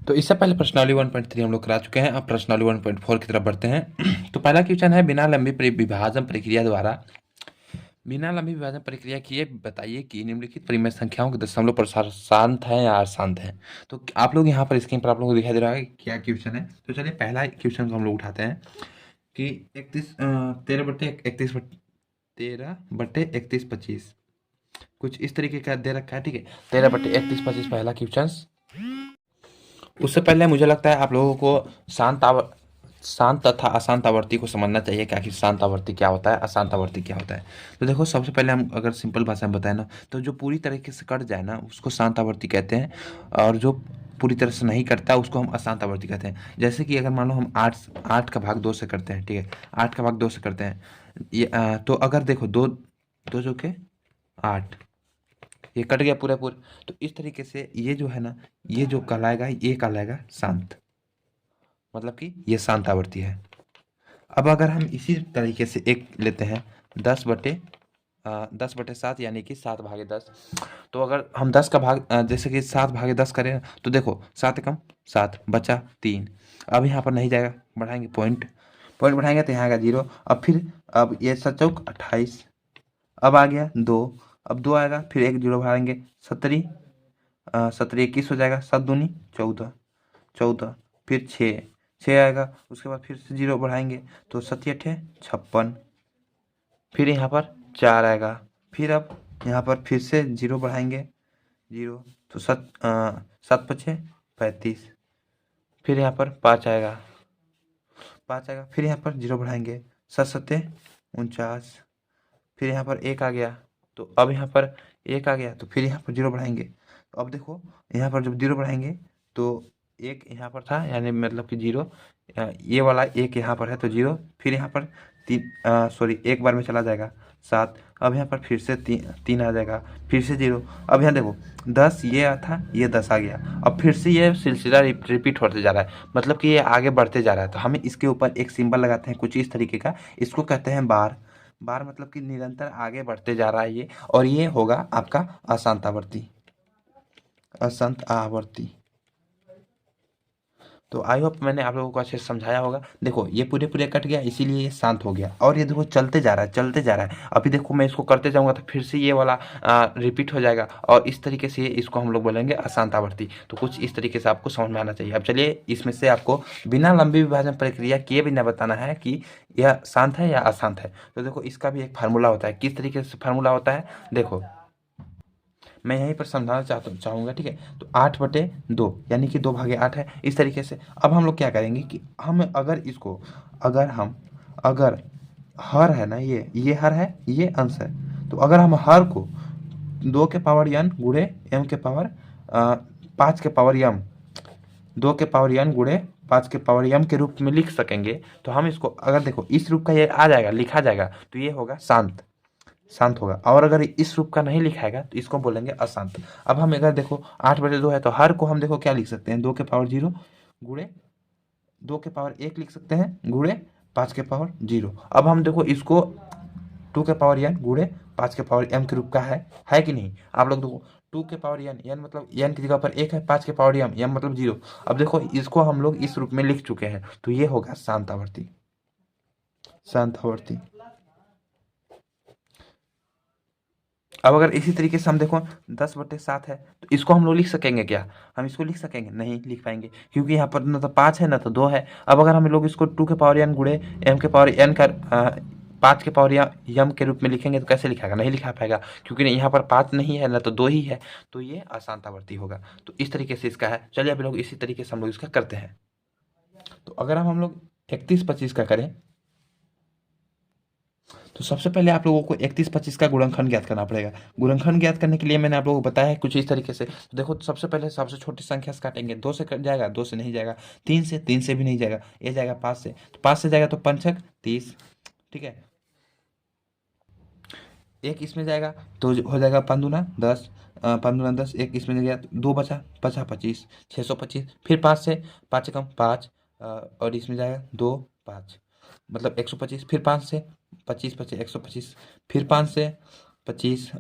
तो इससे पहले प्रश्नावली 1.3 हम लोग करा चुके हैं। अब प्रश्नावली 1.4 की तरफ बढ़ते हैं। तो पहला क्वेश्चन है, विभाजन प्रक्रिया द्वारा बिना लंबी विभाजन प्रक्रिया किए बताइए कि निम्नलिखित परिमेय संख्याओं के दशमलव प्रसार शांत है या अशांत है। तो आप लोग यहाँ पर स्क्रीन पर आप लोगों को दिखाई दे रहा है कि क्या क्वेश्चन है। तो चलिए पहला क्वेश्चन को हम लोग उठाते हैं कि 13/31 कुछ इस तरीके का दे रखा है। ठीक है, 13/31 पहला क्वेश्चन। उससे पहले मुझे लगता है आप लोगों को शांत तथा अशांत आवर्ती को समझना चाहिए कि आखिर शांत आवर्ती क्या होता है, अशांत आवर्ती क्या होता है। तो देखो, सबसे पहले हम अगर सिंपल भाषा में बताएं ना, तो जो पूरी तरीके से कट जाए ना उसको शांत आवर्ती कहते हैं, और जो पूरी तरह से नहीं कटता उसको हम अशांत आवर्ती कहते हैं। जैसे कि अगर मान लो हम आठ आठ का भाग दो से करते हैं। ठीक है, आठ का भाग दो से करते हैं। तो अगर देखो, दो दो जो के आठ, ये कट गया पूरा पूरा। तो इस तरीके से ये जो है ना, ये जो कहलाएगा, ये कहलाएगा शांत, मतलब कि ये शांत आवर्ती है। अब अगर हम इसी तरीके से एक लेते हैं, 10/7 यानी कि 7/10। तो अगर हम 10 का भाग जैसे कि 7/10 करें, तो देखो 7 कम 7 बचा 3। अब यहाँ पर नहीं जाएगा, बढ़ाएंगे पॉइंट, पॉइंट बढ़ाएंगे तो यहाँ आएगा 0। अब फिर, अब ये 7 चौक 28, अब आ गया 2, अब 2 आएगा, फिर एक 0 बढ़ाएंगे, 17 17 21 हो जाएगा, 7 दूनी 14, 14 फिर 6 6 आएगा, उसके बाद फिर से 0 बढ़ाएंगे तो 7 56, फिर यहाँ पर 4 आएगा, फिर अब यहाँ पर फिर से 0 बढ़ाएंगे, 0 तो 7 7 5 35, फिर यहाँ पर 5 आएगा, 5 आएगा, फिर यहाँ पर 0 बढ़ाएंगे, 7 7 49, फिर यहाँ पर 1 आ गया। तो अब यहाँ पर 1 आ गया, तो फिर यहाँ पर 0 बढ़ाएंगे। तो अब देखो, यहाँ पर जब 0 बढ़ाएंगे तो 1 यहाँ पर था, यानी मतलब कि 0, ये वाला 1 यहाँ पर है तो 0, फिर यहाँ पर 3 सॉरी, एक बार में चला जाएगा 7। अब यहाँ पर फिर से 3 आ जाएगा, फिर से 0। अब यहाँ देखो, 10 ये था, ये 10 आ गया, अब फिर से ये सिलसिला रिपीट होते जा रहा है, मतलब कि ये आगे बढ़ते जा रहा है। तो हमें इसके ऊपर एक सिंबल लगाते हैं कुछ इस तरीके का, इसको कहते हैं बार। बार मतलब कि निरंतर आगे बढ़ते जा रहा है ये, और ये होगा आपका अशांत आवर्ती, अशांत आवर्ती। तो आई होप मैंने आप लोगों को अच्छे से समझाया होगा। देखो, ये पूरे पूरे कट गया, इसीलिए ये शांत हो गया, और ये देखो चलते जा रहा है, चलते जा रहा है। अभी देखो, मैं इसको करते जाऊंगा तो फिर से ये वाला रिपीट हो जाएगा, और इस तरीके से इसको हम लोग बोलेंगे अशांत आवर्ती। तो कुछ इस तरीके से आपको समझ में आना चाहिए। अब चलिए, इसमें से आपको बिना लंबी विभाजन प्रक्रिया किए बिना बताना है कि यह शांत है या अशांत है। तो देखो, इसका भी एक फार्मूला होता है। किस तरीके से फार्मूला होता है, देखो मैं यहीं पर समझाना चाहूँगा। ठीक है, तो 8/2 यानी कि 2/8 है, इस तरीके से। अब हम लोग क्या करेंगे कि हम अगर इसको, अगर हर है ना, ये हर है, ये अंश है, तो अगर हम हर को 2 के पावर n गुणे m के पावर 5 के पावर m, 2 के पावर n गुणे 5 के पावर m के रूप में लिख सकेंगे, तो हम इसको, अगर देखो इस रूप का ये आ जाएगा, लिखा जाएगा, तो ये होगा शांत, शांत होगा। और अगर इस रूप का नहीं लिखाएगा तो इसको बोलेंगे अशांत। अब हम अगर देखो 8/2 है, तो हर को हम देखो क्या लिख सकते हैं, 2 के पावर 0 गुणे 2 के पावर 1 लिख सकते हैं, गुणे 5 के पावर 0। अब हम देखो इसको 2 के पावर n गुणे 5 के पावर m के रूप का है कि नहीं। आप लोग देखो, 2 के पावर n, n मतलब n की जगह पर 1 है, 5 के पावर m मतलब 0। अब देखो, इसको हम लोग इस रूप में लिख चुके हैं, तो ये होगा शांत आवर्ती, शांत आवर्ती। अब अगर इसी तरीके से हम देखो 10/7 है, तो इसको हम लोग लिख सकेंगे क्या, हम इसको लिख सकेंगे, नहीं लिख पाएंगे, क्योंकि यहाँ पर ना तो 5 है ना तो 2 है। अब अगर हम लोग इसको 2 के पावर n गुणे m के पावर n कर 5 के पावर m के रूप में लिखेंगे, तो कैसे लिखाएगा, नहीं लिखा पाएगा, क्योंकि यहाँ पर 5 नहीं है ना तो 2 ही है, तो ये अशांत आवर्ती होगा। तो इस तरीके से इसका है। चलिए अभी लोग इसी तरीके से हम लोग इसका करते हैं। तो अगर हम लोग 31/25 का करें, तो सबसे पहले आप लोगों को 31/25 का गुणनखंड ज्ञात करना पड़ेगा। गुणनखंड ज्ञात करने के लिए मैंने आप लोगों को बताया है कुछ इस तरीके से। तो देखो, सबसे पहले सबसे छोटी संख्या से काटेंगे, 2 से कट जाएगा, 2 से नहीं जाएगा, 3 से भी नहीं जाएगा, ये जाएगा 5 से, तो 5 से जाएगा तो 5 30। ठीक है, एक इसमें जाएगा तो हो जाएगा 5 दूना 10, 5 दूना 10, एक इसमें गया तो 2 बचा, 25 625, फिर 5 से, 5 से कम 5, और इसमें जाएगा 2 5, मतलब 125, फिर 5 से 25 25 125, फिर 5 से 25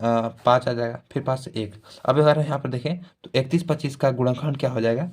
5 आ जाएगा, फिर 5 से 1। अब अगर यहाँ पर देखें तो 31/25 का गुणनखंड क्या हो जाएगा,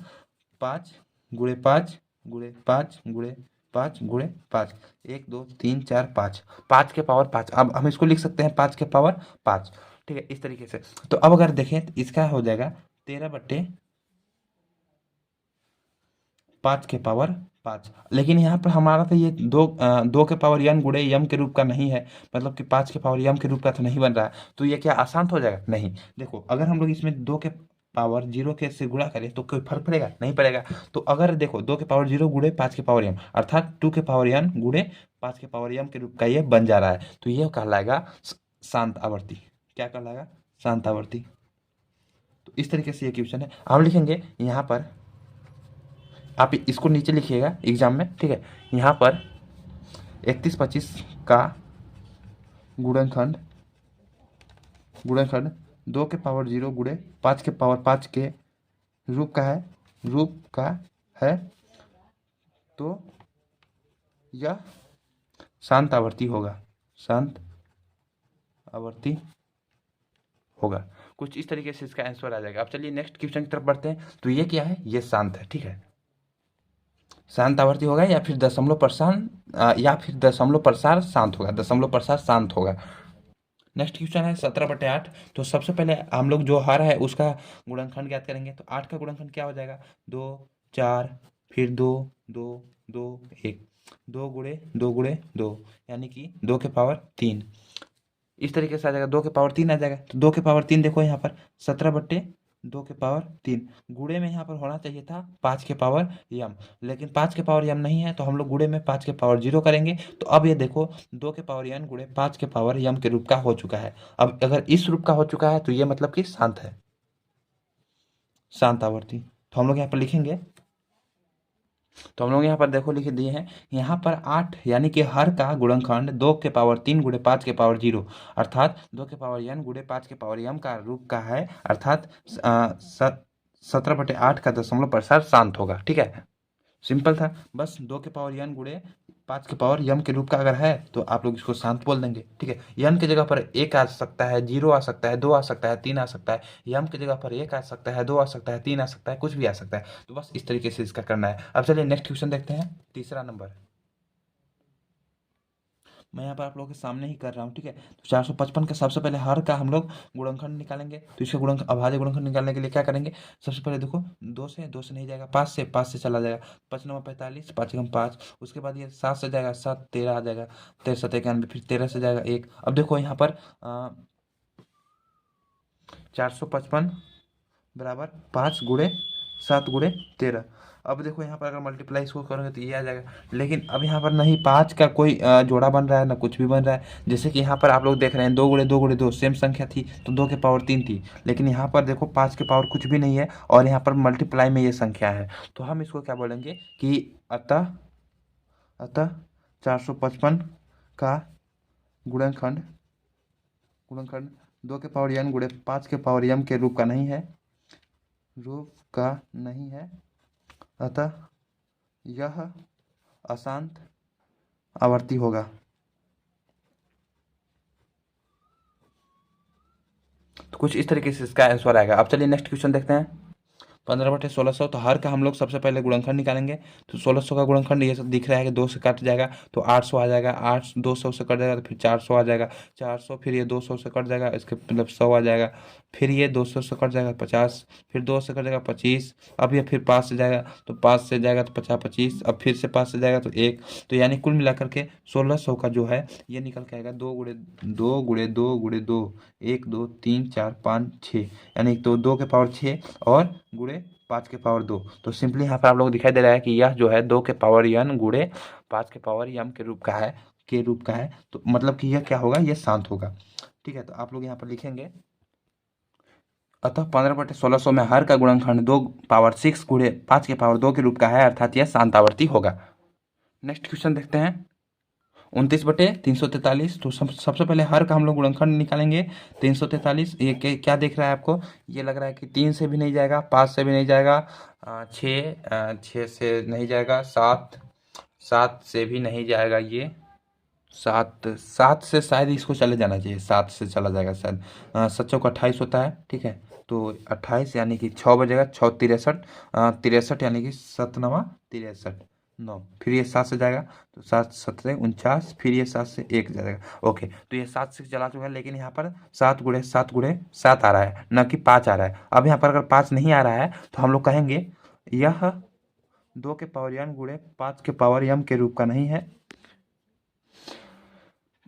5 गुणे 5 गुणे 5 गुणे 5 गुणे 5, 1 2 3 4 5, 5 के पावर 5। अब हम इसको लिख सकते हैं 5 के पावर 5, ठीक है, इस तरीके से। तो अब अगर देखें तो इसका हो जाएगा 13/5 के पावर 5। लेकिन यहाँ पर हमारा तो ये 2 के पावर n गुणे यम के रूप का नहीं है, मतलब कि 5 के पावर यम के रूप का तो नहीं बन रहा है। तो ये क्या आसान हो जाएगा? नहीं। देखो अगर हम लोग इसमें 2 के पावर 0 के से गुणा करें तो कोई फर्क पड़ेगा? नहीं पड़ेगा। तो अगर देखो 2 के पावर 0 गुणे 5 के पावर m, अर्थात 2 के पावर n गुणे 5 के पावर m के रूप का ये बन जा रहा है। तो ये कहलाएगा शांत आवर्ती। क्या कहलाएगा? शांत आवर्ती। तो इस तरीके से ये क्वेश्चन है। हम लिखेंगे यहाँ पर, आप इसको नीचे लिखिएगा एग्जाम में, ठीक है। यहाँ पर 31-25 का गुणनखंड 2 के पावर 0 गुणे 5 के पावर 5 के रूप का है। तो यह शांत आवर्ती होगा। शांत आवर्ती होगा। कुछ इस तरीके से इसका आंसर आ जाएगा। अब चलिए नेक्स्ट क्वेश्चन की तरफ बढ़ते हैं। तो ये क्या है? ये शांत है, ठीक है। शांत आवर्ती होगा या फिर दशमलव प्रसार शांत होगा। दशमलव प्रसार शांत होगा। नेक्स्ट क्वेश्चन है 17/8। तो सबसे पहले हम लोग जो हर है उसका गुणनखंड ज्ञात करेंगे। तो 8 का गुणनखंड क्या हो जाएगा? 2 4 फिर 2 2 2 1, 2 गुणे 2 यानी कि 2 के पावर 3। इस तरीके से आ जाएगा, 2 के पावर 3 आ जाएगा। तो 2 के पावर 3 देखो यहाँ पर 17/2 के पावर 3। गुणे में यहाँ पर होना चाहिए था 5 के पावर यम, लेकिन 5 के पावर यम नहीं है, तो हम लोग गुणे में 5 के पावर 0 करेंगे। तो अब ये देखो 2 के पावर यन गुणे 5 के पावर यम के रूप का हो चुका है। अब अगर इस रूप का हो चुका है तो ये मतलब कि शांत है, शांत आवर्ती। तो हम लोग यहाँ पर लिखेंगे, तो हम लोग यहाँ पर देखो लिख दिए हैं। यहाँ पर 8 यानी कि हर का गुणनखंड 2 के पावर 3 गुणे 5 के पावर 0, अर्थात 2 के पावर n गुणे 5 के पावर m का रूप का है, अर्थात 17/8 का दशमलव प्रसार शांत होगा, ठीक है। सिंपल था, बस 2 के पावर n गुणे 5 के पावर यम के रूप का अगर है तो आप लोग इसको शांत बोल देंगे, ठीक है। यन की जगह पर 1 आ सकता है, 0 आ सकता है, 2 आ सकता है, 3 आ सकता है। यम की जगह पर 1 आ सकता है, 2 आ सकता है, 3 आ सकता है, कुछ भी आ सकता है। तो बस इस तरीके से इसका करना है। अब चलिए नेक्स्ट क्वेश्चन देखते हैं, तीसरा नंबर। मैं यहाँ पर आप लोगों के सामने ही कर रहा हूँ, ठीक है। तो 455 का सबसे पहले हर का हम लोग गुणनखंड निकालेंगे। तो इसका अभाज्य गुणनखंड निकालने के लिए क्या करेंगे? सबसे पहले देखो 2 से नहीं जाएगा, 5 से चला जाएगा। 5 9 45, 5 एकम 5। उसके बाद ये 7 से जाएगा, 7 13 आ जाएगा, 13 7 91, फिर 13 से जाएगा 1। अब देखो यहाँ पर 455 बराबर 5 गुणे 7 गुणे 13। अब देखो यहाँ पर अगर मल्टीप्लाई इसको करोगे तो ये आ जाएगा। लेकिन अब यहाँ पर नहीं 5 का कोई जोड़ा बन रहा है, ना कुछ भी बन रहा है। जैसे कि यहाँ पर आप लोग देख रहे हैं 2 गुणे 2 गुणे 2 सेम संख्या थी, तो 2 के पावर 3 थी। लेकिन यहाँ पर देखो 5 के पावर कुछ भी नहीं है, और यहाँ पर मल्टीप्लाई में ये संख्या है। तो हम इसको क्या बोलेंगे कि अतः 455 का गुणनखंड 2 के पावर n गुणे 5 के पावर m के रूप का नहीं है, अतः यह अशांत आवर्ती होगा। तो कुछ इस तरीके से इसका आंसर आएगा। अब चलिए नेक्स्ट क्वेश्चन देखते हैं। 15/1600। तो हर का हम लोग सबसे पहले गुणनखंड निकालेंगे। तो 1600 का गुणनखंड ये सब दिख रहा है कि 2 से कट जाएगा, तो 800 आ जाएगा। 8 200 से कट जाएगा तो फिर 400 आ जाएगा। 400 फिर ये 200 से कट जाएगा, इसके मतलब 100 आ जाएगा। फिर ये 200 से कट जाएगा 50, फिर 2 से कट जाएगा 25। अब ये फिर 5 से जाएगा, तो 5 से जाएगा तो 50 25। अब फिर से 5 से जाएगा तो 1। तो यानी कुल मिलाकर के 1600 का जो है ये निकल के आएगा 2 गुणे 2 गुणे 2 गुणे 2, 1 2 3 4 5 6, यानी तो 2 के पावर 6 और गुणे 5 के पावर 2। तो सिंपली यहाँ पर आप लोग दिखाई दे रहा है कि यह जो है 2 के पावर n गुणे 5 के पावर m के रूप का है। तो मतलब कि यह क्या होगा? यह शांत होगा, ठीक है। तो आप लोग यहाँ पर लिखेंगे, अतः 15/1600 में हर का गुणनखंड 2 पावर 6 गुणे 5 के पावर 2 के रूप का है, अर्थात यह शांत आवर्ती होगा। नेक्स्ट क्वेश्चन देखते हैं 29/343। तो सबसे पहले हर का हम लोग गुणनखंड निकालेंगे। 343 ये क्या दिख रहा है आपको? ये लग रहा है कि 3 से भी नहीं जाएगा, 5 से भी नहीं जाएगा, 6 से नहीं जाएगा, 7 से भी नहीं जाएगा। ये 7 से शायद इसको चले जाना चाहिए, 7 से चला जाएगा शायद। 7 चौक 28 होता है, ठीक है। तो 28 यानी कि 6 बजेगा, 6 63, 63 यानी कि 7 9 63 9, फिर ये 7 से जाएगा तो 7 17 49, फिर ये 7 से 1 जाएगा। ओके, तो ये 7 से चला चुका है, लेकिन यहाँ पर 7 × 7 × 7 आ रहा है, न कि 5 आ रहा है। अब यहाँ पर अगर 5 नहीं आ रहा है तो हम लोग कहेंगे यह 2 के पावर n गुणे 5 के पावर m के रूप का नहीं है।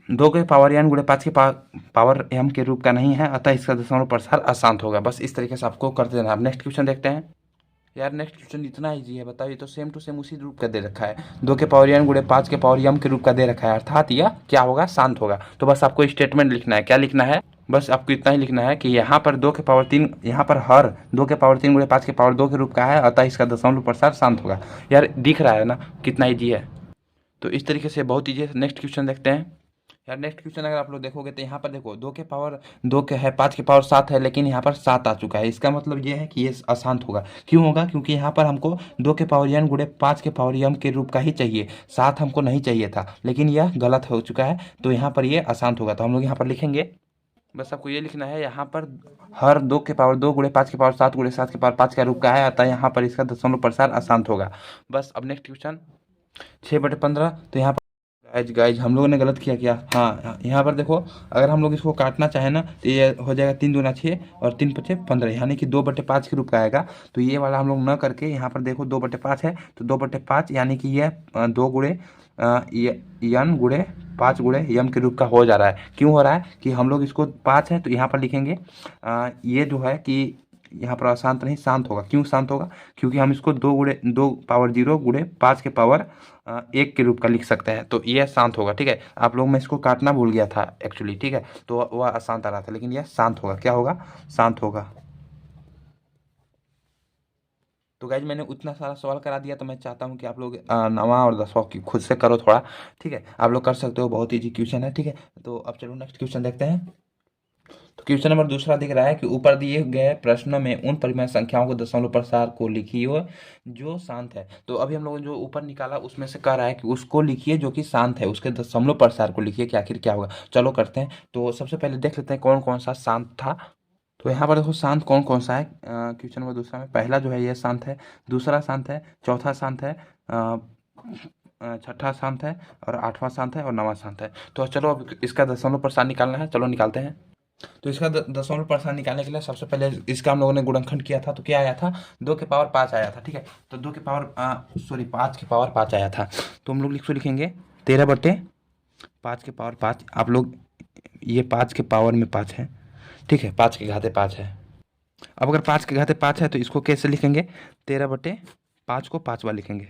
2 के पावर n गुणे 5 के पावर m के रूप का नहीं है, अतः इसका दशमलव प्रसार अशांत होगा। बस इस तरीके से आपको करते देना। अब नेक्स्ट क्वेश्चन देखते हैं। यार नेक्स्ट क्वेश्चन इतना ईजी है, बताओ, ये तो सेम टू सेम उसी रूप का दे रखा है। 2 के पावर n गुणे 5 के पावर m के रूप का दे रखा है, अर्थात यह क्या होगा, शांत होगा। तो बस आपको स्टेटमेंट लिखना है। क्या लिखना है? बस आपको इतना ही लिखना है कि यहाँ पर 2 के पावर 3, यहाँ पर हर 2 के पावर 3 गुणे 5 के पावर 2 के रूप का है, अतः इसका दशमलव प्रसार शांत होगा। यार दिख रहा है ना कितना ईजी है? तो इस तरीके से बहुत ईजी है। नेक्स्ट क्वेश्चन देखते हैं। यार नेक्स्ट क्वेश्चन अगर आप लोग देखोगे तो यहाँ पर देखो 2 के पावर 2 के है, 5 के पावर 7 है, लेकिन यहाँ पर 7 आ चुका है। इसका मतलब ये है कि ये अशांत होगा। क्यों होगा? क्योंकि यहाँ पर हमको 2 के पावर n गुणे 5 के पावर m के रूप का ही चाहिए, 7 हमको नहीं चाहिए था, लेकिन यह गलत हो चुका है, तो यहाँ पर ये अशांत होगा। तो हम लोग यहाँ पर लिखेंगे, बस आपको ये लिखना है, यहाँ पर हर 2 के पावर 2 गुणे 5 के पावर 7 गुणे 7 के पावर 5 का रूप का है, अतः यहाँ पर इसका दशमलव प्रसार अशांत होगा। बस अब नेक्स्ट क्वेश्चन 6/15। तो यहाँ पर गाइज हम लोगों ने गलत किया क्या? हाँ, यहाँ पर देखो, अगर हम लोग इसको काटना चाहें ना तो ये हो जाएगा 3 दूना 6 और 3 5 15, यानी कि 2/5 के रूप का आएगा। तो ये वाला हम लोग न करके यहाँ पर देखो 2/5 है, तो 2/5 यानी कि यह 2 गुणे n गुणे 5 गुणे m के रूप का हो जा रहा है। क्यों हो रहा है? कि हम लोग इसको 5 है तो यहाँ पर लिखेंगे ये जो है कि यहाँ पर अशांत नहीं, शांत होगा। क्यों शांत होगा? क्योंकि हम इसको 2 पावर 0 गुणे 5 के पावर 1 के रूप का लिख सकते हैं, तो ये शांत होगा। ठीक है, आप लोग, मैं इसको काटना भूल गया था एक्चुअली। ठीक है, तो वह अशांत आ रहा था, लेकिन यह शांत होगा। क्या होगा? शांत होगा। तो गाइज मैंने उतना सारा सवाल करा दिया, तो मैं चाहता हूँ कि आप लोग 9वां और 10वां की खुद से करो थोड़ा। ठीक है, आप लोग कर सकते हो, बहुत ईजी क्वेश्चन है। ठीक है, तो अब चलो नेक्स्ट क्वेश्चन देखते हैं। तो क्वेश्चन नंबर दूसरा दिख रहा है कि ऊपर दिए गए प्रश्न में उन परिमेय संख्याओं को दशमलव प्रसार को लिखिए जो शांत है। तो अभी हम लोगों ने जो ऊपर निकाला उसमें से कह रहा है कि उसको लिखिए जो कि शांत है, उसके दशमलव प्रसार को लिखिए कि आखिर क्या होगा। चलो करते हैं। तो सबसे पहले देख लेते हैं कौन कौन सा शांत था। तो यहाँ पर देखो शांत कौन कौन सा है। क्वेश्चन नंबर दूसरा में पहला जो है ये शांत है, दूसरा शांत है, चौथा शांत है, छठा शांत है, और 8वां शांत है, और 9वां शांत है। तो चलो अब इसका दशमलव प्रसार निकालना है, चलो निकालते हैं। तो इसका दशमलव प्रसार निकालने के लिए सबसे पहले इसका हम लोगों ने गुणनखंड किया था, तो क्या आया था? 2 के पावर 5 आया था। ठीक है, तो 2 के पावर सॉरी 5 के पावर 5 आया था। तो हम लोग लिखेंगे 13/5 के पावर 5। आप लोग ये 5 के पावर में 5 है, ठीक है, 5 के घाते 5 है। अब अगर 5 के घाते 5 है तो इसको कैसे लिखेंगे? 13/5 को 5वां लिखेंगे,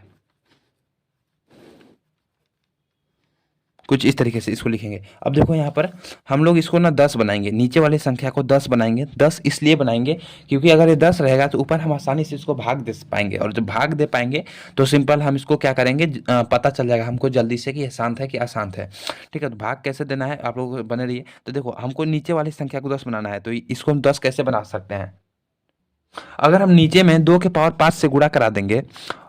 कुछ इस तरीके से इसको लिखेंगे। अब देखो यहाँ पर हम लोग इसको ना 10 बनाएंगे, नीचे वाली संख्या को 10 बनाएंगे। 10 इसलिए बनाएंगे क्योंकि अगर ये 10 रहेगा तो ऊपर हम आसानी से इसको भाग दे पाएंगे, और जब भाग दे पाएंगे तो सिंपल हम इसको क्या करेंगे, पता चल जाएगा हमको जल्दी से कि ये शांत है कि अशांत है। ठीक है, तो भाग कैसे देना है आप लोग बने रहिए। तो देखो हमको नीचे वाली संख्या को 10 बनाना है, तो इसको हम 10 कैसे बना सकते हैं? अगर हम नीचे में 2 के पावर 5 से गुणा करा देंगे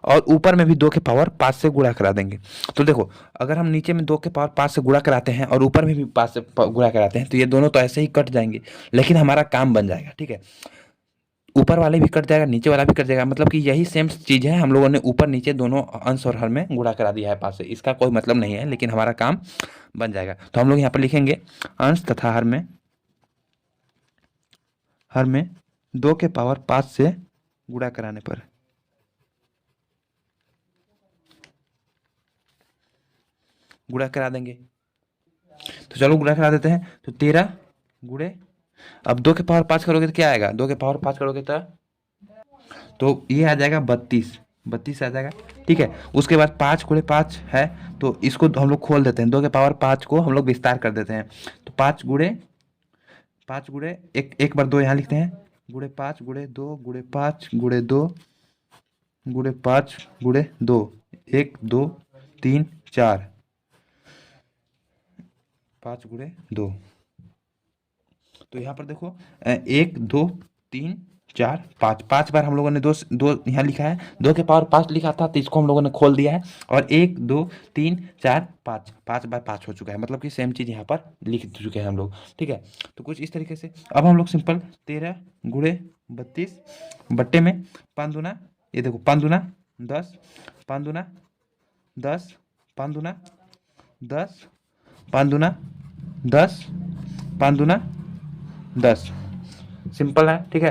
और ऊपर में भी 2 के पावर 5 से गुणा करा देंगे, तो देखो अगर हम नीचे में 2 के पावर 5 से गुणा कराते हैं और ऊपर में भी 5 से गुणा कराते हैं, तो ये दोनों तो ऐसे ही कट जाएंगे, लेकिन हमारा काम बन जाएगा। ठीक है, ऊपर वाले भी कट जाएगा, नीचे वाला भी कट जाएगा, मतलब कि यही सेम चीज़ है। हम लोगों ने ऊपर नीचे दोनों अंश और हर में गुणा करा दिया है 5 से, इसका कोई मतलब नहीं है, लेकिन हमारा काम बन जाएगा। तो हम लोग यहाँ पर लिखेंगे अंश तथा हर में 2 के पावर 5 से गुणा कराने पर गुणा करा देंगे। तो चलो गुणा करा देते हैं। तो 13 गुणे, अब 2 के पावर 5 करोगे तो क्या आएगा? 2 के पावर 5 करोगे तो ये आ जाएगा 32, 32 आ जाएगा। ठीक है, उसके बाद 5 गुणे 5 है, तो इसको हम लोग खोल देते हैं। 2 के पावर 5 को हम लोग विस्तार कर देते हैं, तो 5 गुणे एक बार 2 यहाँ लिखते हैं, गुणे 5 गुणे 2 गुणे 5 गुणे 2 गुणे 5 गुणे 2, 1 2 3 4, 5 गुणे 2। तो यहाँ पर देखो 1 2 3 4 5 5 बार हम लोगों ने दो दो यहाँ लिखा है, 2 के पावर 5 लिखा था तो इसको हम लोगों ने खोल दिया है और 1 2 3 4 5 5 बार 5 हो चुका है, मतलब कि सेम चीज़ यहाँ पर लिख चुके हैं हम लोग। ठीक है, तो कुछ इस तरीके से अब हम लोग सिंपल 13 गुणे 32 बट्टे में 5 दूना, ये देखो 5 दूना 10, 5 दूना 10, 5 दूना 10, 5 दूना 10, 5 दूना 10। सिंपल है। ठीक है,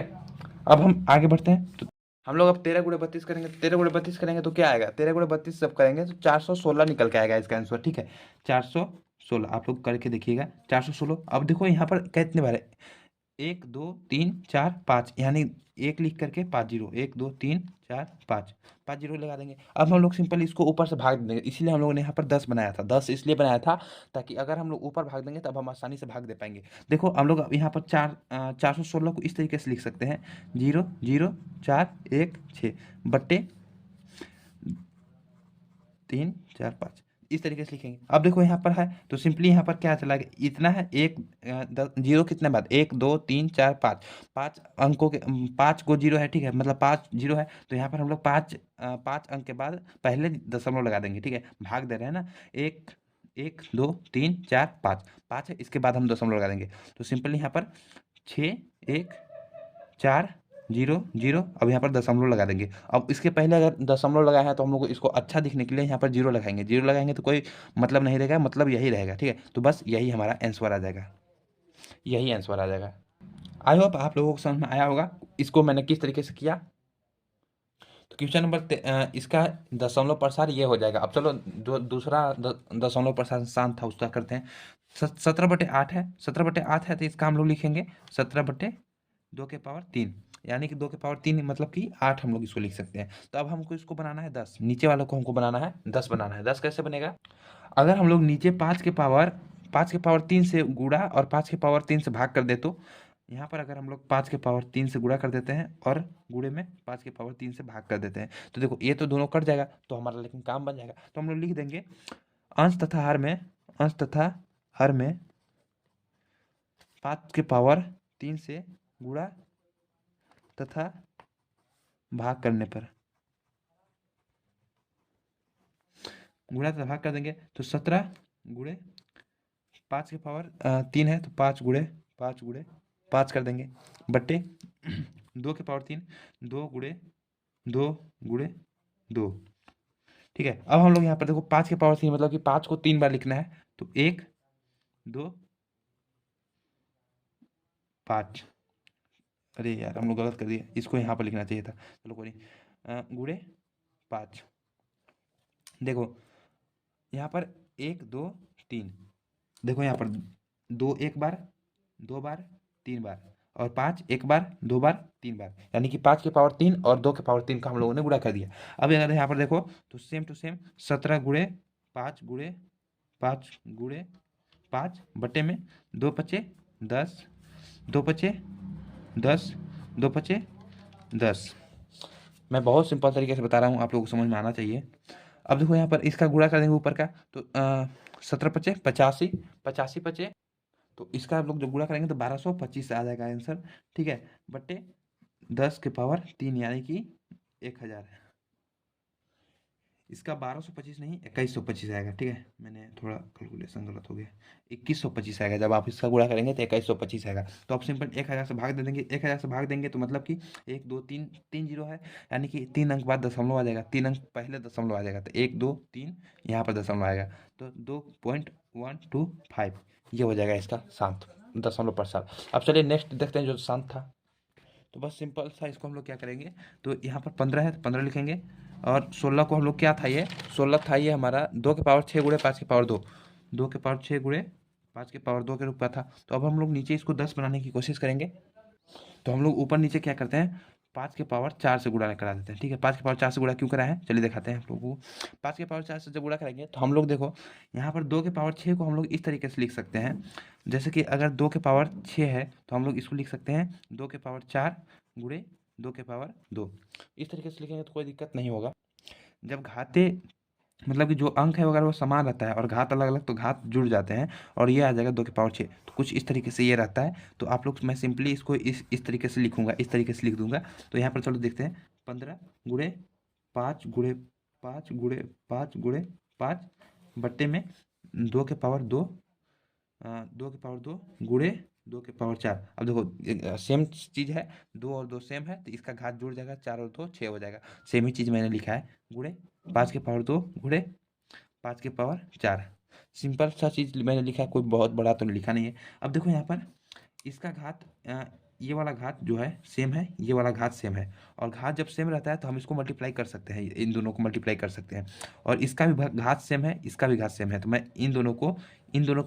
अब हम आगे बढ़ते हैं। तो हम लोग अब 13 गुणे 32 करेंगे, तो 13 गुणे 32 करेंगे तो क्या आएगा, 13 गुणे 32 जब करेंगे तो 416 निकल के आएगा इसका आंसर। ठीक है, 416 आप लोग करके देखिएगा, 416। अब देखो यहाँ पर कितने बार है, 1 2 3 4 5, यानी एक लिख करके 5 जीरो, 1 2 3 4 5, 5 जीरो लगा देंगे। अब हम लोग सिंपल इसको ऊपर से भाग देंगे, इसीलिए हम लोगों ने यहाँ पर 10 बनाया था। 10 इसलिए बनाया था ताकि अगर हम लोग ऊपर भाग देंगे तब हम आसानी से भाग दे पाएंगे। देखो हम लोग अब यहाँ पर 416 को इस तरीके से लिख सकते हैं, 0 0 4 1 6 बट्टे 3 4 5, इस तरीके से लिखेंगे। अब देखो यहाँ पर है तो सिंपली यहाँ पर क्या चला गया, इतना है एक जीरो कितने बाद, 1 2 3 4 5, 5 अंकों के 5 को जीरो है। ठीक है, मतलब 5 जीरो है, तो यहाँ पर हम लोग 5 अंक के बाद पहले दशमलव लगा देंगे। ठीक है, भाग दे रहे हैं ना, 1 1 2 3 4 5, 5 है, इसके बाद हम दशमलव लगा देंगे। तो सिंपली यहाँ पर 6 1 4 0 0, अब यहाँ पर दशमलव लगा देंगे। अब इसके पहले अगर दशमलव लगाया है तो हम लोग इसको अच्छा दिखने के लिए यहाँ पर जीरो लगाएंगे, जीरो लगाएंगे तो कोई मतलब नहीं रहेगा, मतलब यही रहेगा। ठीक है, तो बस यही हमारा आंसर आ जाएगा, यही आंसर आ जाएगा। आई होप आप लोगों को समझ में आया होगा इसको मैंने किस तरीके से किया। तो क्वेश्चन नंबर इसका दशमलव प्रसार ये हो जाएगा। अब चलो दूसरा दशमलव प्रसार शांत था उसका करते हैं। 17/8 है, 17/8 है तो इसका हम लोग लिखेंगे 17/2 के पावर 3, यानी कि 2 के पावर 3 मतलब कि 8 हम लोग इसको लिख सकते हैं। तो अब हमको इसको बनाना है 10, नीचे वालों को हमको बनाना है 10 बनाना है। 10 कैसे बनेगा, अगर हम लोग नीचे 5 के पावर 3 से गुणा और 5 के पावर 3 से भाग कर दे, तो यहाँ पर अगर हम लोग 5 के पावर 3 से गुणा कर देते हैं और गुणे में 5 के पावर 3 से भाग कर देते हैं, तो देखो ये तो दोनों कट जाएगा, तो हमारा लेकिन काम बन जाएगा। तो हम लोग लिख देंगे अंश तथा हर में 5 के पावर 3 से गुणा तथा भाग करने पर, गुणा तथा भाग कर देंगे तो 17 गुणे 5 के पावर 3 है तो 5 कर देंगे बट्टे 2 के पावर 3, 2 गुणे 2 ठीक है, अब हम लोग यहाँ पर देखो 5 के पावर 3 मतलब कि 5 को 3 बार लिखना है, तो 1 2 5, अरे यार हम लोग गलत कर दिए, इसको यहाँ पर लिखना चाहिए था, चलो कोई नहीं, गुणे 5। देखो यहाँ पर 1 2 3, देखो यहाँ पर 2 एक बार, 2 बार, 3 बार, और 5 एक बार, 2 बार, 3 बार, यानी कि 5 के पावर 3 और 2 के पावर 3 का हम लोगों ने गुणा कर दिया। अब अगर यहाँ पर देखो तो सेम टू सेम 17 गुणे 5 बट्टे में 2 × 5 = 10, 2 × 5 = 10, 2 × 5 = 10। मैं बहुत सिंपल तरीके से बता रहा हूँ, आप लोगों को समझ में आना चाहिए। अब देखो यहाँ पर इसका गुणा कर देंगे ऊपर का, तो 17 × 5 = 85, 85 तो इसका आप लोग जब गुणा करेंगे तो 1225 आ जाएगा आंसर। ठीक है, बट्टे 10 के पावर 3 यानी कि 1000 है। इसका 1225 नहीं 2125 आएगा। ठीक है, मैंने थोड़ा कैलकुलेशन गलत हो गया, 2125 आएगा। जब आप इसका गुणा करेंगे तो 2125 आएगा। तो आप सिंपल 1000 से भाग दे देंगे, 1000 से भाग देंगे तो मतलब कि 1 2 3 3 जीरो है, यानी कि 3 अंक बाद दशमलव आ जाएगा, 3 अंक पहले दशमलव आ जाएगा, तो 1 2 3 यहाँ पर दशमलव आएगा, तो 2.125 ये हो जाएगा इसका शांत दशमलव प्रसार। अब चलिए नेक्स्ट देखते हैं जो शांत था। तो बस सिंपल सा इसको हम लोग क्या करेंगे, तो यहाँ पर 15 है तो 15 लिखेंगे, और 16 को हम लोग क्या था, ये 16 था ये हमारा 2 के पावर 6 गुणे 5 के पावर 2, 2 के पावर 6 गुणे 5 के पावर 2 के रूप का था। तो अब हम लोग नीचे इसको 10 बनाने की कोशिश करेंगे। तो हम लोग ऊपर नीचे क्या करते हैं, 5 के पावर 4 से गुणा करा देते हैं। ठीक है, 5 के पावर 4 से गुणा क्यों करा है, चलिए दिखाते हैं आप लोगों को। 5 के पावर 4 से जब गुणा करेंगे तो हम लोग देखो यहाँ पर 2 के पावर 6 को हम लोग इस तरीके से लिख सकते हैं, जैसे कि अगर 2 के पावर 6 है तो हम लोग इसको लिख सकते हैं 2 के पावर 4 गुणे 2 के पावर 2, इस तरीके से लिखेंगे तो कोई दिक्कत नहीं होगा। जब घाते मतलब कि जो अंक है अगर वो समान रहता है और घात अलग अलग तो घात जुड़ जाते हैं, और ये आ जाएगा 2 की पावर 6। तो कुछ इस तरीके से ये रहता है। तो आप लोग, मैं सिंपली इसको इस तरीके से लिखूंगा, इस तरीके से लिख दूंगा। तो यहाँ पर चलो देखते हैं, 15 × 5 × 5 × 5 बट्टे में 2 की पावर 2, 2 की पावर 2 गुणे 2 की पावर 4। अब देखो सेम चीज़ है, 2 और 2 सेम है, तो इसका घात जुड़ जाएगा, 4 और 2 6 हो जाएगा। सेम ही चीज़ मैंने लिखा है, गुणे 5 की पावर 2 गुणे 5 की पावर 4। सिंपल सा चीज़ मैंने लिखा है, कोई बहुत बड़ा तो लिखा नहीं है। अब देखो यहाँ पर इसका घात, ये वाला घात जो है सेम है, ये वाला घात सेम है, और घात जब सेम रहता है तो हम इसको मल्टीप्लाई कर सकते हैं, इन दोनों को मल्टीप्लाई कर सकते हैं। और इसका भी घात सेम है, इसका भी घात सेम है, तो मैं इन दोनों को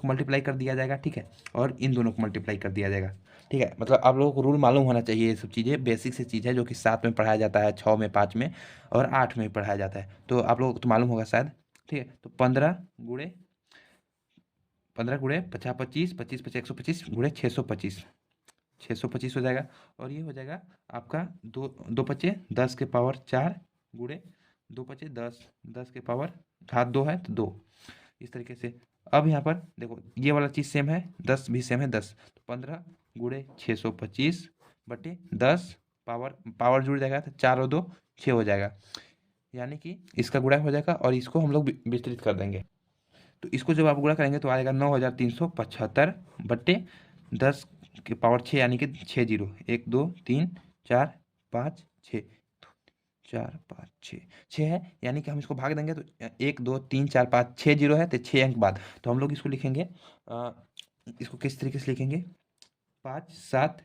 मल्टीप्लाई कर दिया जाएगा, ठीक है, और इन दोनों को मल्टीप्लाई कर दिया जाएगा, ठीक है। मतलब आप लोगों को रूल मालूम होना चाहिए, ये सब चीज़ें बेसिक से चीज़ है जो कि 7 में पढ़ाया जाता है, 6 में, 5 में और 8 में पढ़ाया जाता है, तो आप लोगों को तो मालूम होगा शायद, ठीक है। तो 15 गुणे 50 25, 25 गुणे 625, 625 हो जाएगा। और ये हो जाएगा आपका दो, 2 × 5 = 10 की पावर 4 गुणे 2 × 5 = 10, 10 की पावर घात 2 है तो 2, इस तरीके से। अब यहाँ पर देखो ये वाला चीज़ सेम है, 10 भी सेम है, 10, तो 15 × 625 बटे 10, पावर पावर जुड़ जाएगा तो 4 और 2 6 हो जाएगा, यानी कि इसका गुणा हो जाएगा और इसको हम लोग विस्तृत कर देंगे। तो इसको जब आप गुणा करेंगे तो आएगा 9375 बट्टे 10 की पावर 6, यानी कि 6 जीरो, 1 2 3 4 5 6, 4 5 6 6 है, यानी कि हम इसको भाग देंगे तो 1 2 3 4 5 6 जीरो है, तो 6 अंक बाद। तो हम लोग इसको लिखेंगे, इसको किस तरीके से लिखेंगे, 5 7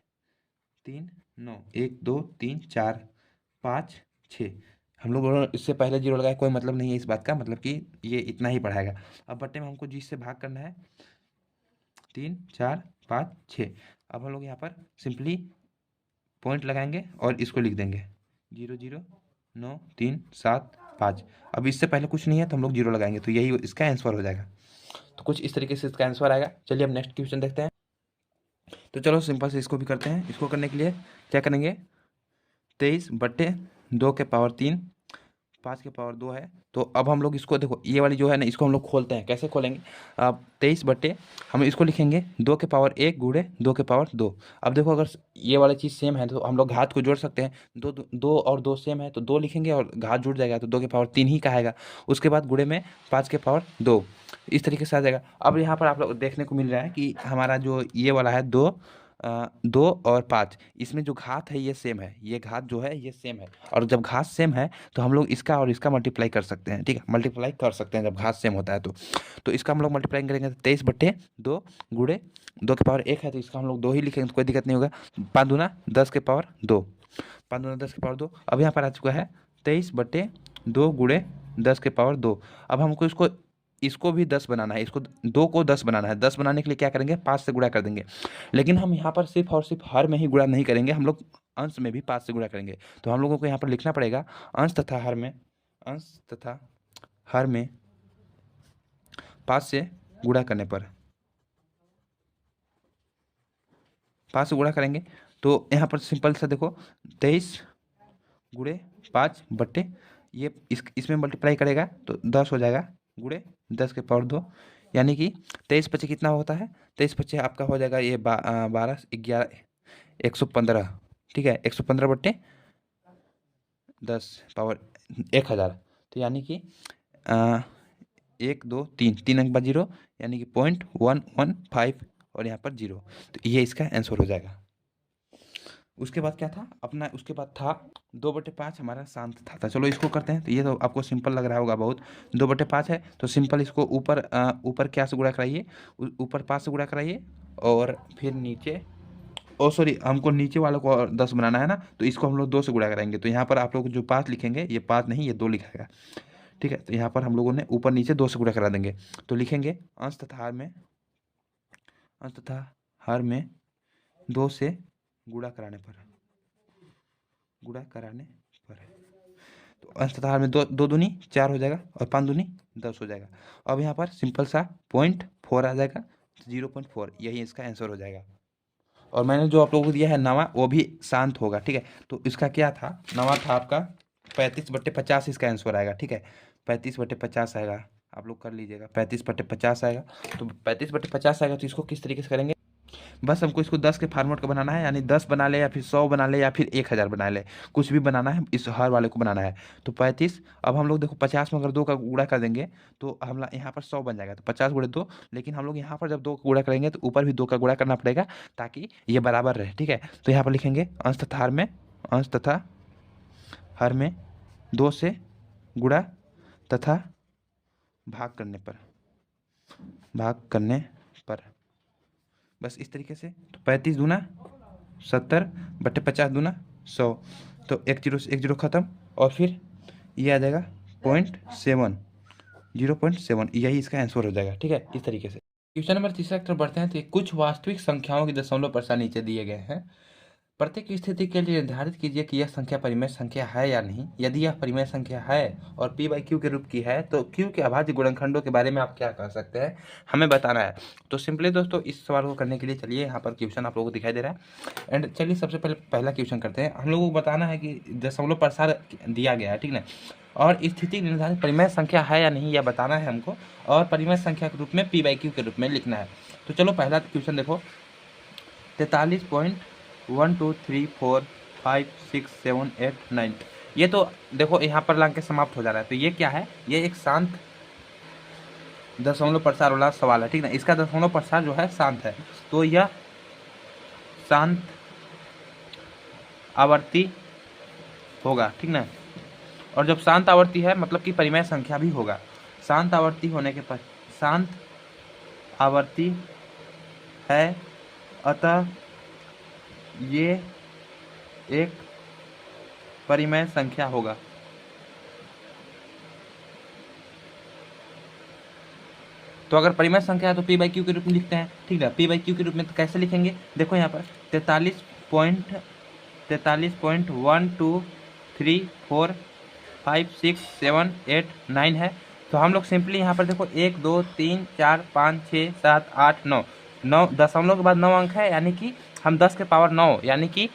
3 9, 1 2 3 4 5 6। हम लोग इससे पहले जीरो लगाए, कोई मतलब नहीं है इस बात का, मतलब कि ये इतना ही पढ़ाएगा। अब बट्टे में हमको जिससे भाग करना है 3 4 5 6। अब हम लोग यहाँ पर सिंपली पॉइंट लगाएंगे और इसको लिख देंगे 0 0 9 3 7 5। अब इससे पहले कुछ नहीं है तो हम लोग जीरो लगाएंगे, तो यही इसका आंसर हो जाएगा। तो कुछ इस तरीके से इसका आंसर आएगा। चलिए अब नेक्स्ट क्वेश्चन देखते हैं। तो चलो सिंपल से इसको भी करते हैं। इसको करने के लिए क्या करेंगे, 23/2 की पावर 3, 5 की पावर 2 है। तो अब हम लोग इसको देखो, ये वाली जो है ना, इसको हम लोग खोलते हैं। कैसे खोलेंगे, अब 23 हम इसको लिखेंगे 2 की पावर 1 गुणे 2 की पावर 2। अब देखो अगर ये वाली चीज़ सेम है तो हम लोग घात को जोड़ सकते हैं, 2 और 2 सेम है तो 2 लिखेंगे और घात जुड़ जाएगा तो 2 की पावर 3 ही कहेगा। उसके बाद गुणे में 5 की पावर 2, इस तरीके से आ जाएगा। अब यहाँ पर आप लोग देखने को मिल रहा है कि हमारा जो ये वाला है 2 और 5, इसमें जो घात है ये सेम है, ये घात जो है ये सेम है, और जब घात सेम है तो हम लोग इसका और इसका मल्टीप्लाई कर सकते हैं, ठीक है, मल्टीप्लाई कर सकते हैं जब घात सेम होता है तो इसका हम लोग मल्टीप्लाई करेंगे तो 23/2 गुणे 2 की पावर 1 है तो इसका हम लोग 2 ही लिखेंगे तो कोई दिक्कत नहीं होगा। 5 दूना 10 की पावर 2, 5 दूना 10 की पावर 2। अब यहाँ पर आ चुका है 23/2 गुणे 10 की पावर 2। अब हमको इसको भी 10 बनाना है, इसको 2 को 10 बनाना है। 10 बनाने के लिए क्या करेंगे, 5 से गुणा कर देंगे। लेकिन हम यहाँ पर सिर्फ और सिर्फ हर में ही गुणा नहीं करेंगे, हम लोग अंश में भी 5 से गुणा करेंगे। तो हम लोगों को यहाँ पर लिखना पड़ेगा अंश तथा हर में 5 से गुणा करने पर, 5 से गुणा करेंगे तो यहाँ पर सिंपल सा देखो 23 × 5 बट्टे ये इसमें मल्टीप्लाई करेगा तो 10 हो जाएगा गुणे 10 की पावर 2, यानी कि 23 × 5 कितना होता है, 23 × 5 आपका हो जाएगा ये 12 11 115, ठीक है, 115/10 तो यानी कि 1 2 3 3 अंक बाद जीरो, यानी कि 0.115 और यहाँ पर जीरो, तो ये इसका आंसर हो जाएगा। उसके बाद क्या था अपना, उसके बाद था 2/5 हमारा शांत था। चलो इसको करते हैं। तो ये तो आपको सिंपल लग रहा होगा बहुत, 2/5 है तो सिंपल इसको ऊपर क्या से गुणा कराइए, ऊपर 5 से गुणा कराइए और फिर नीचे, ओ सॉरी, हमको नीचे वालों को 10 बनाना है ना, तो इसको हम लोग 2 से गुणा कराएंगे। तो यहाँ पर आप लोग जो 5 लिखेंगे, ये 5 नहीं ये 2 लिखेगा, ठीक है। तो यहाँ पर हम लोगों ने ऊपर नीचे 2 से गुणा करा देंगे। तो लिखेंगे अंश तथा हर में 2 से गुणा कराने पर, तो अंश तथा हर में 2 दूनी 4 हो जाएगा और 5 दूनी 10 हो जाएगा। अब यहाँ पर सिंपल सा 0.4 आ जाएगा, 0.4 यही इसका आंसर हो जाएगा। और मैंने जो आप लोगों को दिया है नवा, वो भी शांत होगा, ठीक है। तो इसका क्या था, नवा था आपका 35/50 इसका आंसर आएगा। ठीक है, 35/50 आएगा, आप लोग कर लीजिएगा, 35/50 आएगा। तो 35/50 आएगा, तो इसको किस तरीके से करेंगे, बस हमको इसको 10 के फार्मेट का बनाना है, यानी 10 बना ले या फिर 100 बना ले या फिर 1000 बना ले, कुछ भी बनाना है, इस हर वाले को बनाना है। तो 35, अब हम लोग देखो 50 में अगर 2 का गुणा कर देंगे तो हम यहाँ पर 100 बन जाएगा, तो 50 × 2। लेकिन हम लोग यहाँ पर जब 2 का गुणा करेंगे तो ऊपर भी 2 का गुणा करना पड़ेगा ताकि ये बराबर रहे। ठीक है, तो यहाँ पर लिखेंगे अंश तथा हर में 2 से गुणा तथा भाग करने पर बस इस तरीके से। तो 35 दूना 70/50 दूना 100, तो 1 0 से 1 0 खत्म, और फिर ये आ जाएगा 0.7, यही इसका आंसर हो जाएगा। ठीक है, इस तरीके से। क्वेश्चन नंबर तीसरा की तरफ बढ़ते हैं। तो कुछ वास्तविक संख्याओं के दशमलव प्रसार नीचे दिए गए हैं। प्रत्येक स्थिति के लिए निर्धारित कीजिए कि यह संख्या परिमेय संख्या है या नहीं। यदि यह परिमेय संख्या है और p/q के रूप की है तो q के अभाज्य गुणनखंडों के बारे में आप क्या कह सकते हैं, हमें बताना है। तो सिंपली दोस्तों इस सवाल को करने के लिए चलिए यहाँ पर क्वेश्चन आप लोगों को दिखाई दे रहा है। एंड चलिए सबसे पहले पहला क्वेश्चन करते हैं। हम लोगों को बताना है कि दशमलव प्रसार दिया गया है, ठीक ना, और स्थिति निर्धारित परिमेय संख्या है या नहीं यह बताना है हमको, और परिमेय संख्या के रूप में p/q के रूप में लिखना है। तो चलो पहला क्वेश्चन देखो, 43.1 2 3 4 5 6 7 8 9, ये तो देखो यहाँ पर लांग के समाप्त हो जा रहा है। तो ये क्या है, ये एक शांत दशमलव प्रसार वाला सवाल है, ठीक ना। इसका दशमलव प्रसार जो है शांत है, तो यह शांत आवर्ती होगा, ठीक ना। और जब शांत आवर्ती है मतलब कि परिमेय संख्या भी होगा। शांत आवर्ती होने के पर शांत आवर्ती है, अतः ये एक परिमेय संख्या होगा। तो अगर परिमेय संख्या है तो p/q के रूप में लिखते हैं, ठीक है। p/q के रूप में तो कैसे लिखेंगे, देखो यहाँ पर 43.1 2 3 4 5 6 7 8 9 है। तो हम लोग सिंपली यहाँ पर देखो 1 2 3 4 5 6 7 8 9, 9 दशमलव के बाद 9 अंक है, यानी कि हम 10 के पावर 9, यानी कि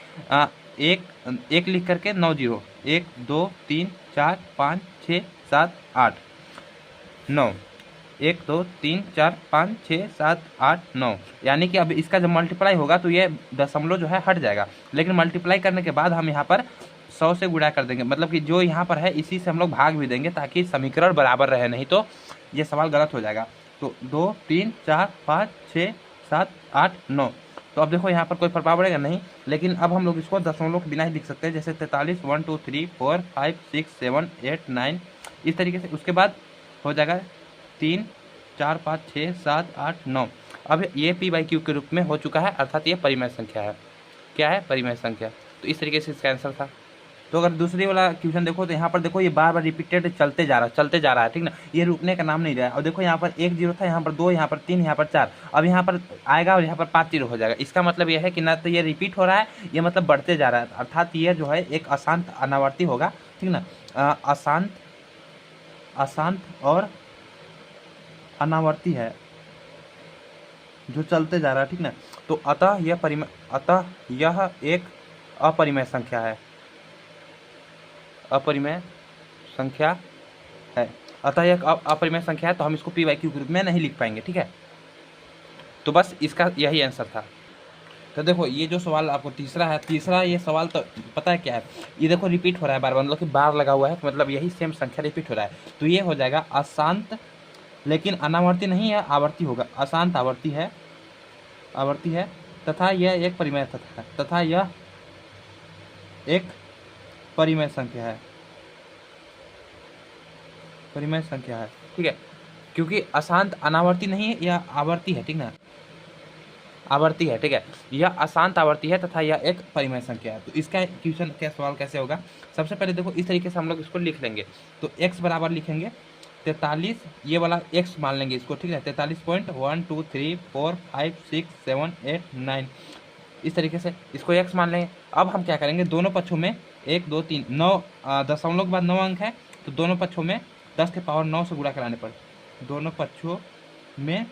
एक लिख करके 9 0, 1 2 3 4 5 6 7 8 9, 1 2 3 4 5 6 7 8 9, यानी कि अब इसका जब मल्टीप्लाई होगा तो ये दशमलव जो है हट जाएगा। लेकिन मल्टीप्लाई करने के बाद हम यहाँ पर 100 से गुणा कर देंगे, मतलब कि जो यहाँ पर है इसी से हम लोग भाग भी देंगे ताकि समीकरण बराबर रहे, नहीं तो ये सवाल गलत हो जाएगा। तो 2 3 4 5 6 7 8 9, तो अब देखो यहाँ पर कोई प्रभाव पड़ेगा नहीं, लेकिन अब हम लोग इसको दशमलव के बिना ही लिख सकते हैं, जैसे 43 1 2 3 4 5 6 7 8 9 इस तरीके से। उसके बाद हो जाएगा 3 4 5 6 7 8 9। अब ये p/q के रूप में हो चुका है, अर्थात ये परिमेय संख्या है। क्या है, परिमेय संख्या। तो इस तरीके से इसका आंसर था। तो अगर दूसरी वाला क्वेश्चन देखो तो यहाँ पर देखो ये बार बार रिपीटेड चलते जा रहा है, ठीक ना, ये रुकने का नाम नहीं रहा है। और देखो यहाँ पर 1 0 था, यहाँ पर 2, यहाँ पर 3, यहाँ पर 4, अब यहाँ पर आएगा और यहाँ पर 5 0 हो जाएगा। इसका मतलब यह है कि ना तो ये रिपीट हो रहा है, ये मतलब बढ़ते जा रहा है, अर्थात ये जो है एक अशांत अनावर्ती होगा, ठीक ना। अशांत और अनावर्ती है जो चलते जा रहा है, ठीक ना। तो अतः यह एक अपरिमेय संख्या है, अपरिमेय संख्या है। अतः यह अपरिमेय संख्या है, तो हम इसको p/q के रूप में नहीं लिख पाएंगे, ठीक है। तो बस इसका यही आंसर था। तो देखो ये जो सवाल आपको तीसरा ये सवाल तो पता है क्या है, ये देखो रिपीट हो रहा है बार बार, मतलब कि बार लगा हुआ है, मतलब यही सेम संख्या रिपीट हो रहा है। तो ये हो जाएगा अशांत, लेकिन अनावर्ती नहीं है, आवर्ती होगा। अशांत आवर्ती है तथा यह एक परिमेय तथा यह एक परिमेय संख्या है, ठीक है। क्योंकि अशांत अनावर्ती नहीं है, यह आवर्ती है, ठीक ना, आवर्ती है, ठीक है। यह अशांत आवर्ती है तथा यह एक परिमेय संख्या है। तो इसका क्वेश्चन क्या सवाल कैसे होगा, सबसे पहले देखो इस तरीके से हम लोग इसको लिख लेंगे। तो x बराबर लिखेंगे 43, ये वाला x मान लेंगे इसको, ठीक है। 43.1 2 3 4 5 6 7 8 9 इस तरीके से इसको x मान लेंगे। अब हम क्या करेंगे, दोनों पक्षों में 1 2 3 9 दशमलव के बाद 9 अंक है, तो दोनों पक्षों में 10 के पावर 9 से गुणा कराने पर, दोनों पक्षों में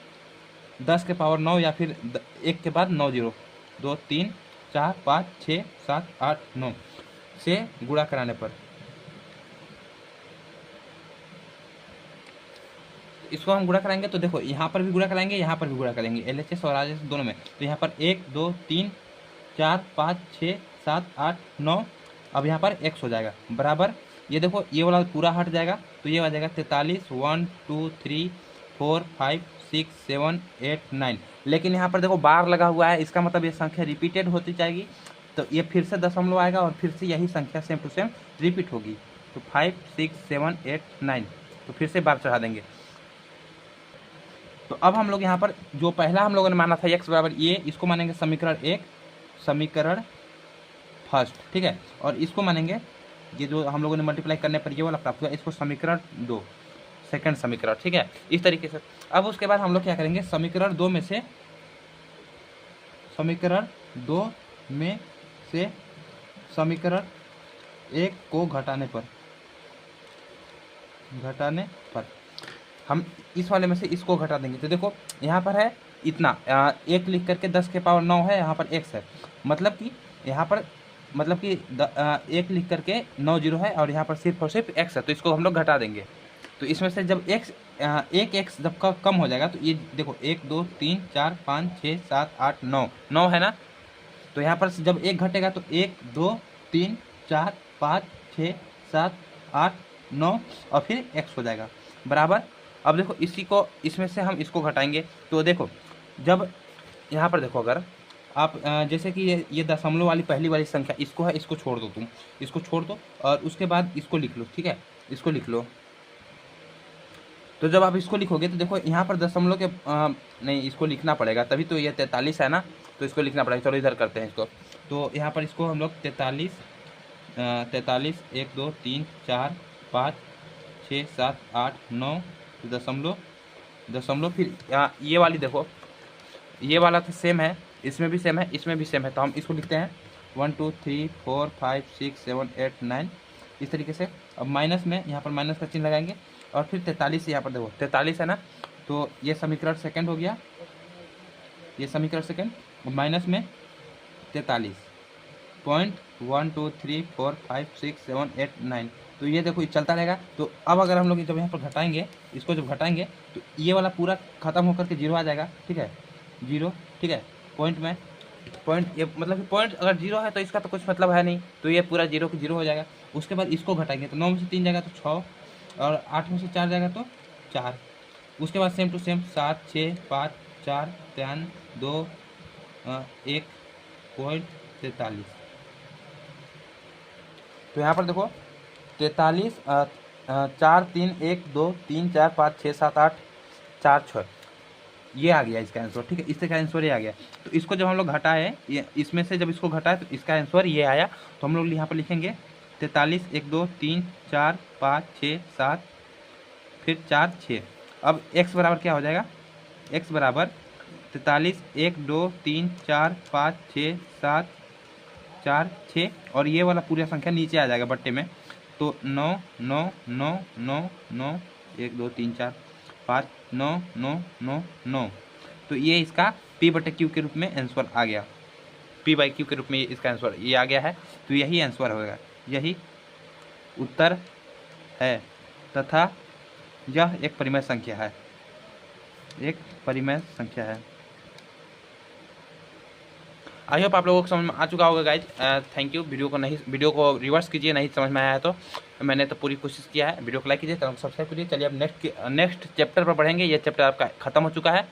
10 के पावर 9 या फिर 1 के बाद 9 0, 2 3 4 5 6 7 8 9 से गुणा कराने पर इसको हम गुणा कराएंगे तो देखो यहाँ पर भी गुणा कराएंगे, यहाँ पर भी गुणा करेंगे, LHS और RHS दोनों में। तो यहाँ पर 1 2 3 4 5 6 7 8 9, अब यहाँ पर x हो जाएगा बराबर, ये देखो ये वाला पूरा हट जाएगा तो ये आ जाएगा 43 1 2 3 4 5 6 7 8 9। लेकिन यहाँ पर देखो बार लगा हुआ है, इसका मतलब ये संख्या रिपीटेड होती जाएगी, तो ये फिर से दशमलव आएगा और फिर से यही संख्या सेम टू सेम रिपीट होगी। तो 5 6 7 8 9, तो फिर से बार चढ़ा देंगे। तो अब हम लोग यहाँ पर जो पहला हम लोगों ने माना था x बराबर ये, इसको मानेंगे समीकरण 1, समीकरण फर्स्ट, ठीक है। और इसको मानेंगे ये जो हम लोगों ने मल्टीप्लाई करने पर ये वाला प्राप्त हुआ, इसको समीकरण 2, सेकंड समीकरण, ठीक है, इस तरीके से। अब उसके बाद हम लोग क्या करेंगे, समीकरण 2 में से समीकरण 1 को घटाने पर हम इस वाले में से इसको घटा देंगे। तो देखो यहाँ पर है इतना 1 लिख करके 10 के पावर 9 है, यहाँ पर x है, मतलब कि यहाँ पर 1 लिख करके 9 जीरो है और यहाँ पर सिर्फ और सिर्फ x है, तो इसको हम लोग घटा देंगे। तो इसमें से जब एक x जब कम हो जाएगा तो ये देखो 1 2 3 4 5 6 7 8 9 है ना, तो यहाँ पर जब 1 घटेगा तो 1 2 3 4 5 6 7 8 9 और फिर x हो जाएगा बराबर। अब देखो इसी को इसमें से हम इसको घटाएंगे, तो देखो जब यहाँ पर देखो अगर आप जैसे कि ये दशमलव वाली पहली वाली संख्या इसको है, इसको छोड़ दो, तुम इसको छोड़ दो और उसके बाद इसको लिख लो, ठीक है, इसको लिख लो। तो जब आप इसको लिखोगे तो देखो यहाँ पर दशमलव के नहीं, इसको लिखना पड़ेगा तभी तो, ये 43 है ना, तो इसको लिखना पड़ेगा। चलो इधर करते हैं इसको, तो यहाँ पर इसको हम लोग 43 1 2 3 4 5 6 7 8 9 दशमलव फिर ये वाली देखो, ये वाला तो सेम है, इसमें भी सेम है, इसमें भी सेम है, तो हम इसको लिखते हैं 1 2 3 4 5 6 7 8 9 इस तरीके से। अब माइनस में यहाँ पर माइनस का चिन्ह लगाएंगे और फिर 43 यहाँ पर देखो 43 है ना, तो ये समीकरण सेकंड हो गया, ये समीकरण सेकंड, माइनस में 43 पॉइंट 1 2 3 4 5 6 7 8 9, तो ये देखो ये चलता रहेगा। तो अब अगर हम लोग जब यहाँ पर घटाएंगे, इसको जब घटाएंगे तो ये वाला पूरा खत्म होकर के जीरो आ जाएगा, ठीक है, जीरो, ठीक है, पॉइंट में पॉइंट, ये मतलब कि पॉइंट अगर जीरो है तो इसका तो कुछ मतलब है नहीं, तो ये पूरा जीरो की जीरो हो जाएगा। उसके बाद इसको घटाएंगे तो 9 में से 3 जाएगा तो 6 और 8 में से 4 जाएगा तो 4। उसके बाद सेम टू सेम 7 6 5 4 3 2 1 पॉइंट 43। तो यहाँ पर देखो 43 4 3 1 2 3 4 5 6 7 8 4 6, ये आ गया इसका आंसर, ठीक है, इसका आंसर ये आ गया। तो इसको जब हम लोग घटाए, ये इसमें से जब इसको घटाए तो इसका आंसर ये आया, तो हम लोग यहाँ पर लिखेंगे 43 1 2 3 4 5 6 7 फिर 4 6। अब x बराबर क्या हो जाएगा, x बराबर 43 1 2 3 4 5 6 7 4 6 और ये वाला पूरा संख्या नीचे आ जाएगा बट्टे में, तो 9 9 9 9 9 1 2 3 4 5 9 9 9 9, तो ये इसका p/q के रूप में आंसर आ गया, p/q के रूप में इसका आंसर ये आ गया है। तो यही आंसर होगा, यही उत्तर है तथा यह एक परिमेय संख्या है, एक परिमेय संख्या है। आई होप आप लोगों को समझ में आ चुका होगा गाइज। Thank you. वीडियो को रिवर्स कीजिए, नहीं समझ में आया तो, मैंने तो पूरी कोशिश किया है। वीडियो को लाइक कीजिए, चैनल को सब्सक्राइब कीजिए। चलिए अब नेक्स्ट चैप्टर पर बढ़ेंगे। ये चैप्टर आपका खत्म हो चुका है।